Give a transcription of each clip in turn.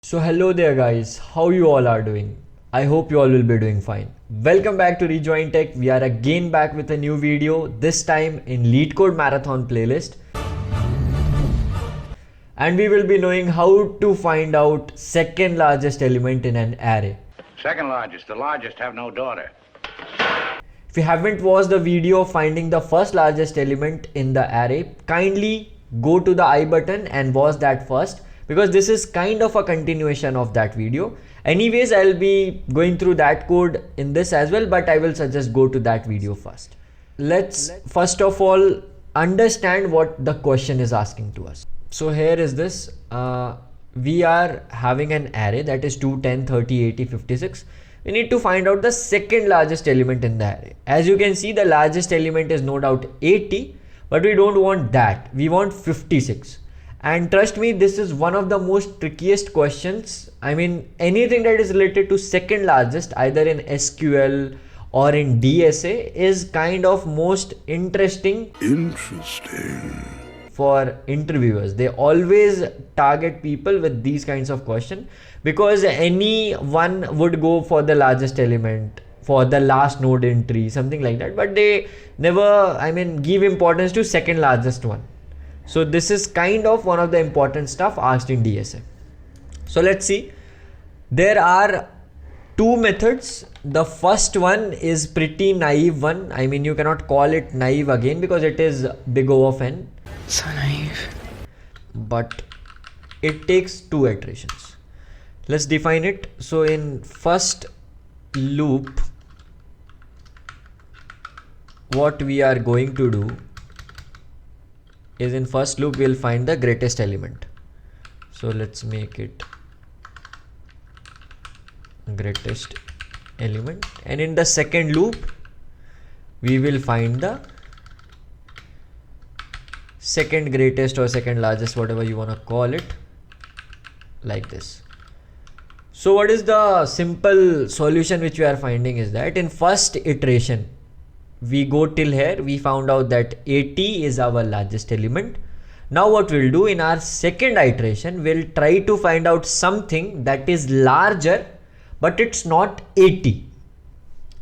So hello there guys, how you all are doing? I hope you all will be doing fine. Welcome back to Rejoin Tech. We are again back with a new video, this time in Leetcode Marathon playlist. And we will be knowing how to find out second largest element in an array. Second largest, the largest have no daughter. If you haven't watched the video of finding the first largest element in the array, kindly go to the I button and watch that first, because this is kind of a continuation of that video. Anyways, I'll be going through that code in this as well, but I will suggest go to that video first. Let's first of all understand what the question is asking to us. So here is this. We are having an array that is 2, 10, 30, 80, 56. We need to find out the second largest element in the array. As you can see, the largest element is no doubt 80, but we don't want that. We want 56. And trust me, this is one of the most trickiest questions. I mean, anything that is related to second largest, either in SQL or in DSA, is kind of most interesting for interviewers. They always target people with these kinds of questions because anyone would go for the largest element, for the last node entry, something like that, but they never, give importance to second largest one. So this is kind of one of the important stuff asked in DSA. So let's see. There are two methods. The first one is pretty naive one. You cannot call it naive again because it is big O of n. So naive. But it takes two iterations. Let's define it. So in first loop, what we are going to do is in first loop we'll find the greatest element. So let's make it greatest element, and in the second loop we will find the second greatest or second largest, whatever you want to call it, like this. So what is the simple solution which we are finding is that in first iteration we go till here, we found out that 80 is our largest element. Now what we'll do in our second iteration, we'll try to find out something that is larger but it's not 80.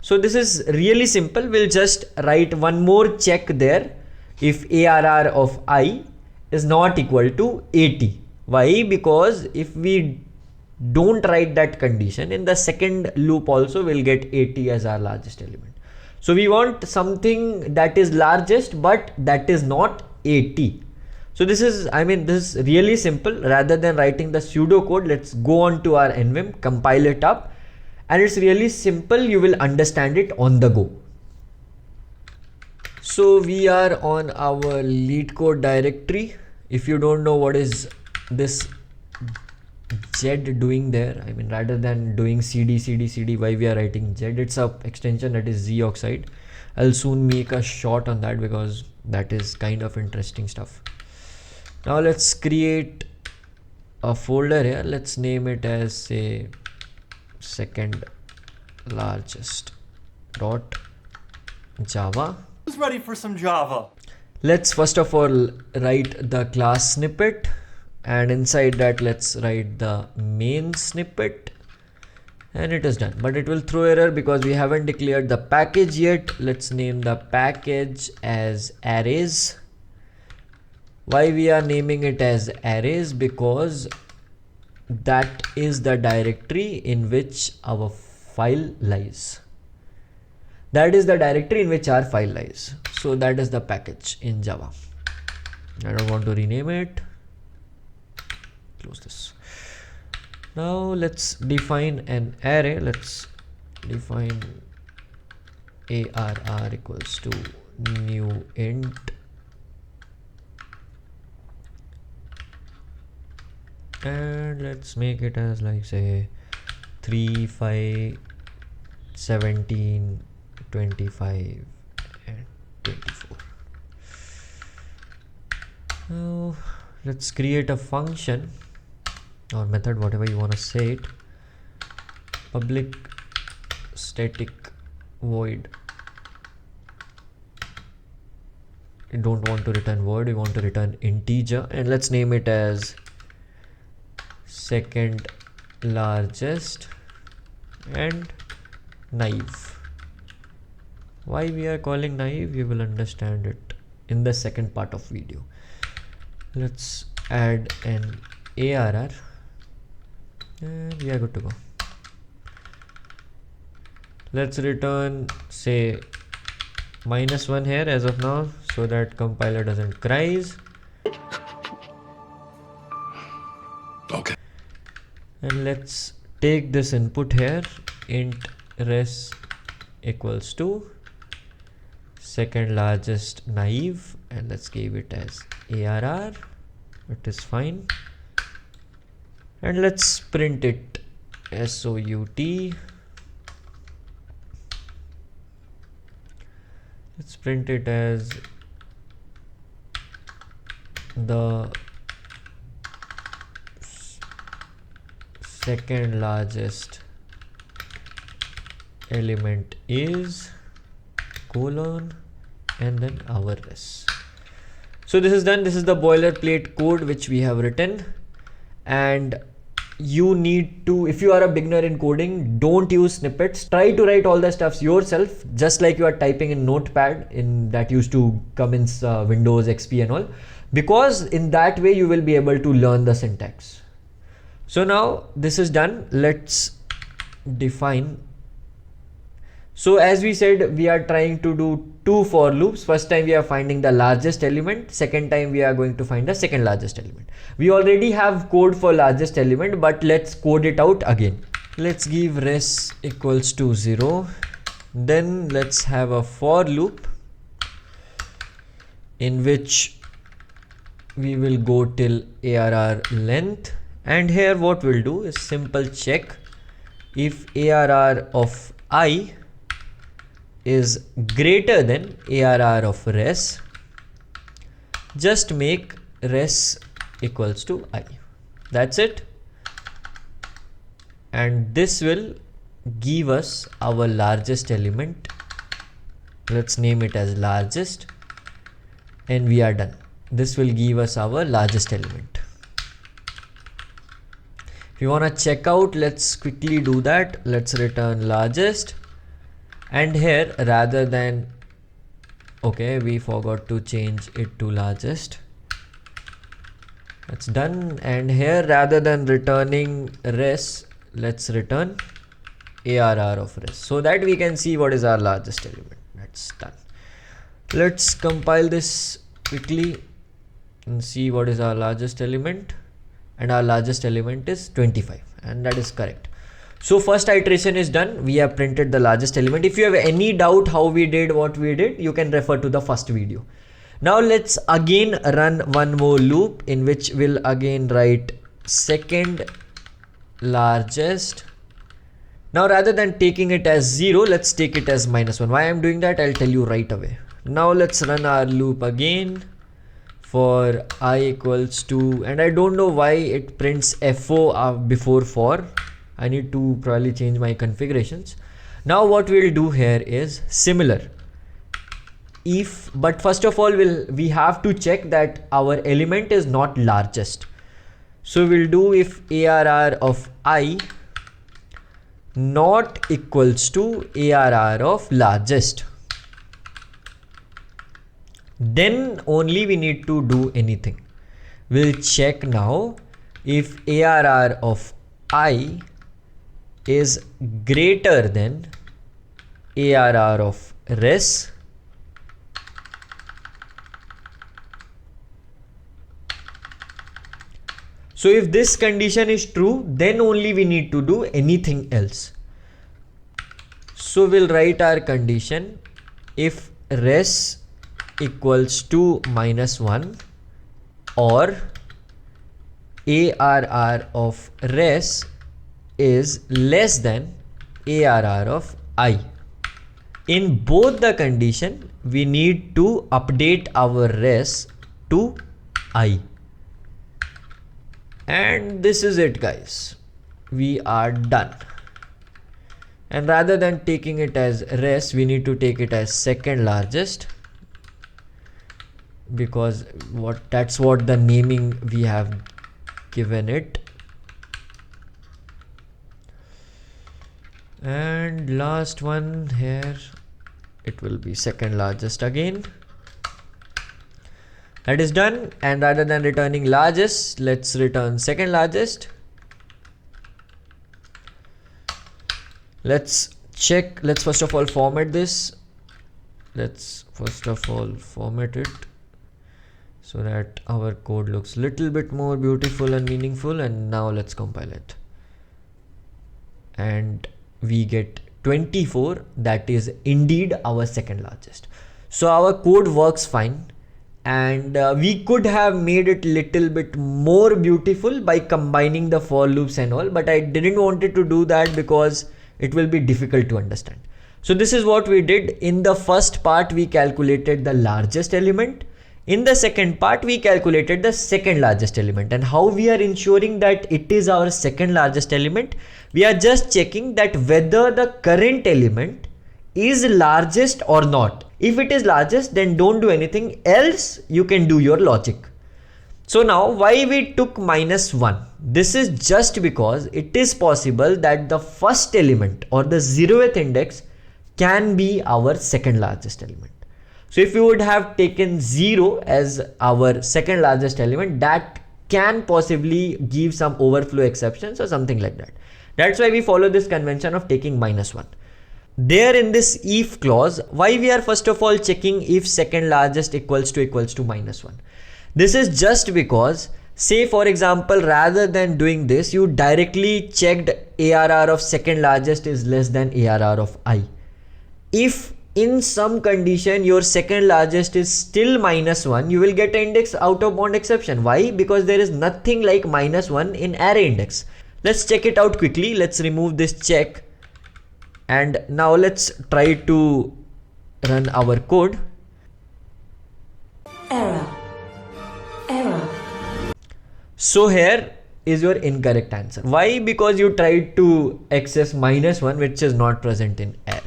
So this is really simple. We'll just write one more check there if ARR of I is not equal to 80. Why? Because if we don't write that condition, in the second loop also we'll get 80 as our largest element. So we want something that is largest but that is not 80. So this is, this is really simple. Rather than writing the pseudo code, let's go on to our nvim, compile it up, and it's really simple. You will understand it on the go. So we are on our Leetcode directory. If you don't know what is this Z doing there, rather than doing cd, why we are writing Z, it's a extension that is Z oxide. I'll soon make a short on that because that is kind of interesting stuff. Now let's create a folder here. Let's name it as, say, second largest dot java. Who's ready for some Java? Let's first of all write the class snippet, and inside that let's write the main snippet, and it is done. But it will throw error because we haven't declared the package yet. Let's name the package as arrays. Why we are naming it as arrays? Because that is the directory in which our file lies. That is the directory in which our file lies. So that is the package in Java. I don't want to rename it. Close this. Now let's define an array. Let's define ARR equals to new int and let's make it as like, say, 3, 5, 17, 25 and 24. Now let's create a function or method, whatever you want to say it. Public static void. You don't want to return word, you want to return integer, and let's name it as second largest and naive. Why we are calling naive, you will understand it in the second part of video. Let's add an ARR and we are good to go. Let's return say -1 here as of now so that compiler doesn't cries. Okay. And let's take this input here, int res equals to second largest naive, and let's give it as ARR. It is fine. And let's print it SOUT. Let's print it as the second largest element is colon and then our res. So this is done. This is the boilerplate code which we have written, and you need to, if you are a beginner in coding, don't use snippets. Try to write all the stuffs yourself, just like you are typing in Notepad in that used to come in Windows XP and all, because in that way you will be able to learn the syntax. So now this is done. Let's define. So as we said, we are trying to do 2 for loops. First time we are finding the largest element. Second time we are going to find the second largest element. We already have code for largest element, but let's code it out again. Let's give res equals to 0. Then let's have a for loop in which we will go till ARR length. And here what we'll do is simple check if ARR of I is greater than ARR of res, just make res equals to I. That's it. And this will give us our largest element. Let's name it as largest, and we are done. This will give us our largest element. If you want to check out, let's quickly do that. Let's return largest. And here, rather than, okay, we forgot to change it to largest. That's done. And here, rather than returning res, let's return ARR of res, so that we can see what is our largest element. That's done. Let's compile this quickly and see what is our largest element. And our largest element is 25, and that is correct. So first iteration is done. We have printed the largest element. If you have any doubt how we did what we did, you can refer to the first video. Now let's again run one more loop in which we'll again write second largest. Now rather than taking it as 0, let's take it as -1. Why I'm doing that, I'll tell you right away. Now let's run our loop again for I equals to, and I don't know why it prints FO before for. I need to probably change my configurations. Now what we'll do here is similar. If, but first of all, we have to check that our element is not largest. So we'll do if ARR of I not equals to ARR of largest, then only we need to do anything. We'll check now if ARR of I is greater than ARR of res, so if this condition is true, then only we need to do anything else. So we'll write our condition if res equals to -1 or ARR of res is less than ARR of I. In both the condition, we need to update our res to I. And this is it, guys. We are done. And rather than taking it as res, we need to take it as second largest, because that's what the naming we have given it. And last one here, it will be second largest again. That is done, and rather than returning largest, let's return second largest. Let's check, let's first of all format this. Let's first of all format it so that our code looks little bit more beautiful and meaningful. And now let's compile it. And we get 24, that is indeed our second largest. So our code works fine. And we could have made it little bit more beautiful by combining the for loops and all, but I didn't wanted to do that because it will be difficult to understand. So this is what we did. In the first part, we calculated the largest element. In the second part, we calculated the second largest element. And how we are ensuring that it is our second largest element? We are just checking that whether the current element is largest or not. If it is largest, then don't do anything else, you can do your logic. So now why we took -1? This is just because it is possible that the first element or the 0th index can be our second largest element. So if you would have taken 0 as our second largest element, that can possibly give some overflow exceptions or something like that. That's why we follow this convention of taking -1. There in this if clause, why we are first of all checking if second largest equals to -1? This is just because, say for example, rather than doing this, you directly checked ARR of second largest is less than ARR of I. If in some condition your second largest is still -1, you will get an index out of bound exception. Why? Because there is nothing like -1 in array index. Let's check it out quickly. Let's remove this check. And now let's try to run our code. Error. So here is your incorrect answer. Why? Because you tried to access -1, which is not present in array.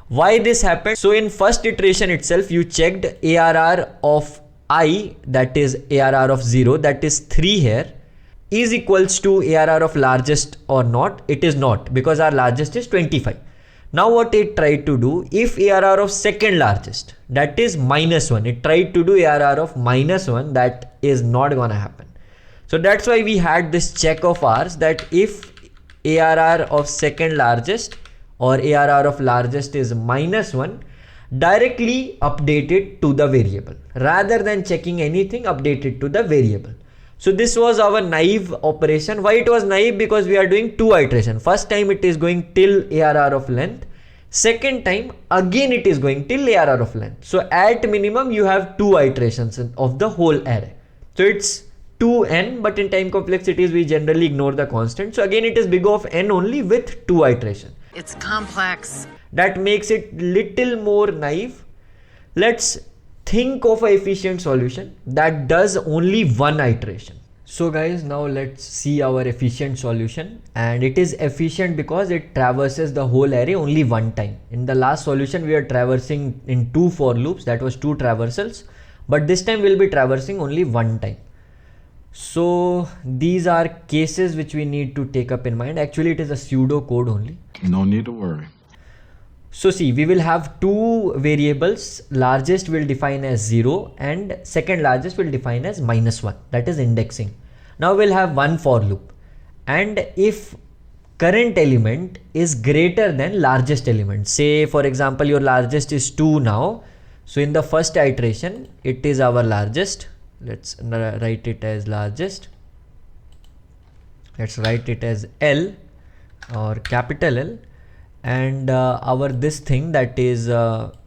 Why this happened? So in first iteration itself, you checked ARR of I, that is ARR of 0, that is 3 here, is equals to ARR of largest or not. It is not, because our largest is 25. Now what it tried to do, if ARR of second largest, that is -1, it tried to do ARR of -1, that is not gonna happen. So that's why we had this check of ours, that if ARR of second largest or ARR of largest is -1, directly update it to the variable. Rather than checking anything, update it to the variable. So this was our naive operation. Why it was naive? Because we are doing 2 iterations. First time it is going till ARR of length. Second time again it is going till ARR of length. So at minimum you have 2 iterations of the whole array. So it's 2n, but in time complexities we generally ignore the constant. So again it is big of n only with 2 iterations. It's complex. That makes it little more naive. Let's think of an efficient solution that does only 1 iteration. So guys, now let's see our efficient solution, and it is efficient because it traverses the whole array only 1 time. In the last solution we are traversing in 2 for loops, that was 2 traversals, but this time we'll be traversing only 1 time. So these are cases which we need to take up in mind. Actually it is a pseudo code only. No need to worry. So see, we will have 2 variables. Largest will define as 0 and second largest will define as -1, that is indexing. Now we'll have 1 for loop, and if current element is greater than largest element, say for example your largest is 2 now, so in the first iteration it is our largest. Let's write it as largest. Let's write it as L or capital L. And our this thing, that is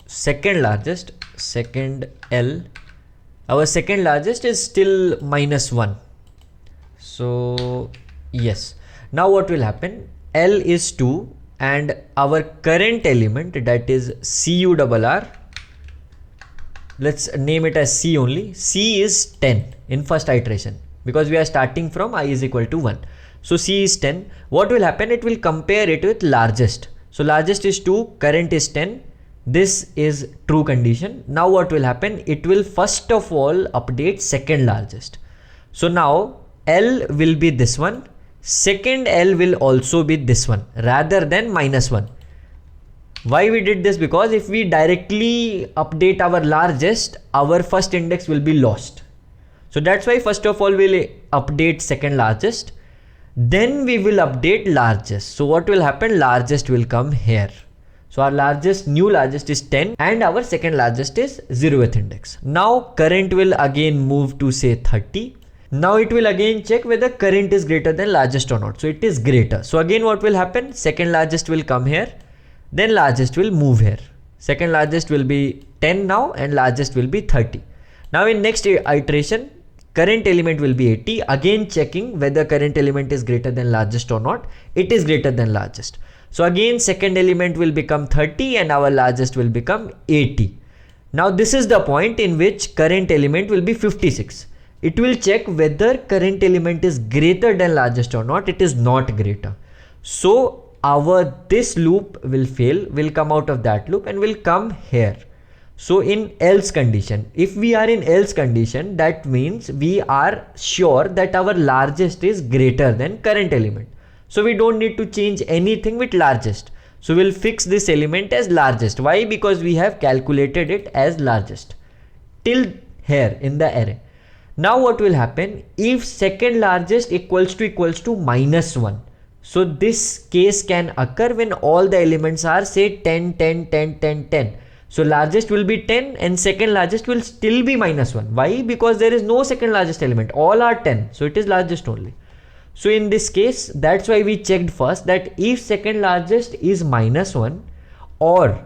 second largest, second L, our second largest is still -1. So yes, now what will happen, L is 2 and our current element, that is CURR, let's name it as C only. C is 10 in first iteration because we are starting from I is equal to 1. So C is 10. What will happen, it will compare it with largest. So largest is 2, current is 10. This is true condition. Now what will happen, it will first of all update second largest. So now L will be this one, second L will also be this one rather than -1. Why we did this? Because if we directly update our largest, our first index will be lost. So that's why first of all we'll update second largest, then we will update largest. So what will happen? Largest will come here. So our new largest is 10 and our second largest is 0th index. Now current will again move to say 30. Now it will again check whether current is greater than largest or not. So it is greater. So again what will happen? Second largest will come here, then largest will move here. Second largest will be 10 now and largest will be 30. Now in next iteration, current element will be 80, again checking whether current element is greater than largest or not. It is greater than largest. So again second element will become 30 and our largest will become 80. Now this is the point in which current element will be 56. It will check whether current element is greater than largest or not. It is not greater. So this loop will fail, will come out of that loop and will come here. So in else condition, if we are in else condition, that means we are sure that our largest is greater than current element. So we don't need to change anything with largest. So we'll fix this element as largest. Why? Because we have calculated it as largest till here in the array. Now what will happen? If second largest equals to -1. So this case can occur when all the elements are say 10, 10, 10, 10, 10. So largest will be 10 and second largest will still be -1. Why? Because there is no second largest element. All are 10. So it is largest only. So in this case, that's why we checked first that if second largest is -1 or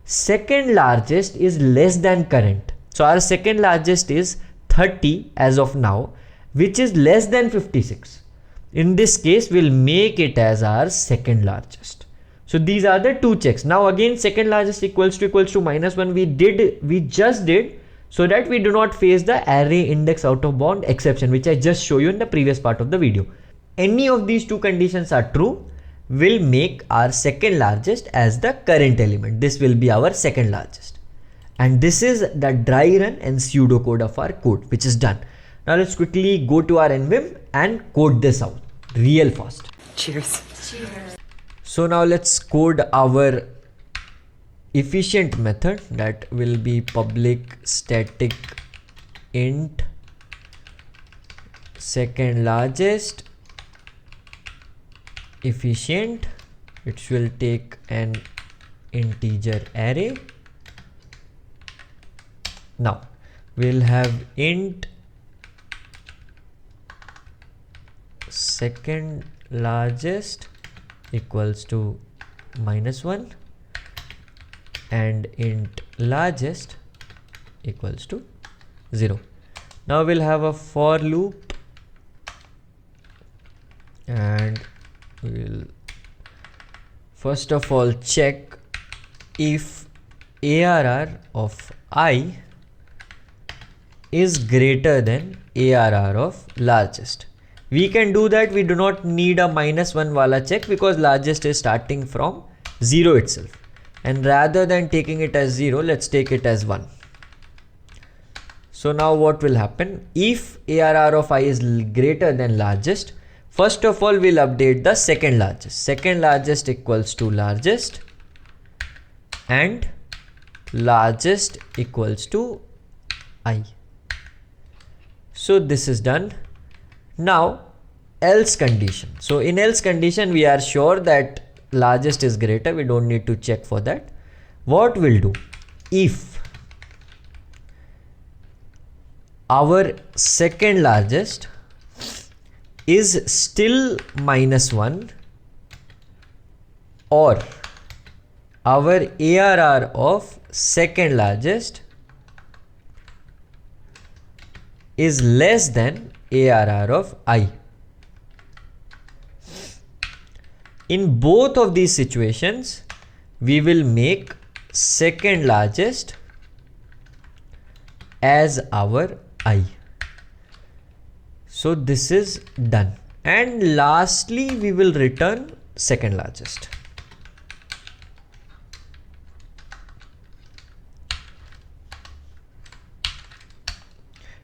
second largest is less than current. So our second largest is 30 as of now, which is less than 56. In this case, we'll make it as our second largest. So these are the two checks. Now again, second largest equals to -1 we just did so that we do not face the array index out of bound exception, which I just showed you in the previous part of the video. Any of these two conditions are true, will make our second largest as the current element. This will be our second largest. And this is the dry run and pseudocode of our code, which is done. Now let's quickly go to our nvim and code this out real fast. Cheers. So now let's code our efficient method that will be public static int second largest efficient. It will take an integer array. Now we'll have int second largest equals to -1 and int largest equals to 0. Now we'll have a for loop and we'll first of all check if ARR of I is greater than ARR of largest. We can do that. We do not need a -1 wala check because largest is starting from 0 itself. And rather than taking it as 0, let's take it as 1. So now what will happen? If ARR of I is greater than largest, first of all we'll update the second largest. Second largest equals to largest and largest equals to I. So this is done. Now else condition. So in else condition we are sure that largest is greater. We don't need to check for that. What we'll do? If our second largest is still -1 or our ARR of second largest is less than ARR of I. In both of these situations, we will make second largest as our I. So this is done. And lastly, we will return second largest.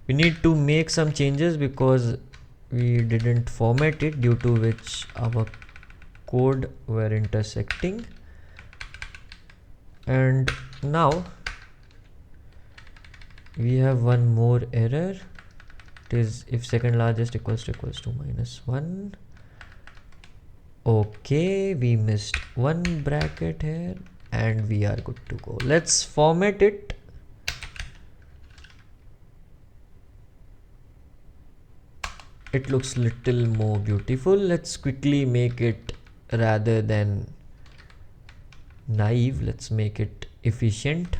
We need to make some changes because we didn't format it, due to which our code were intersecting. And now we have one more error. It is if second largest equals to -1. Okay, we missed one bracket here and we are good to go. Let's format it. It looks little more beautiful. Let's quickly make it, rather than naive, let's make it efficient.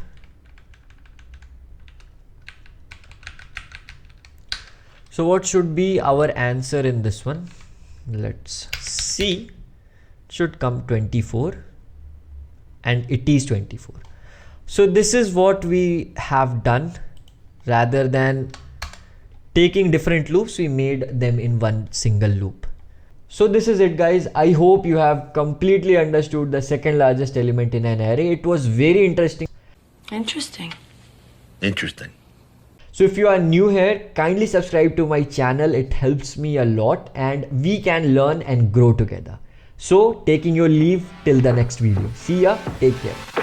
So what should be our answer in this one? Let's see. It should come 24 and it is 24. So this is what we have done. Rather than taking different loops, we made them in one single loop. So this is it, guys. I hope you have completely understood the second largest element in an array. It was very interesting. Interesting. Interesting. So if you are new here, kindly subscribe to my channel. It helps me a lot and we can learn and grow together. So taking your leave till the next video. See ya. Take care.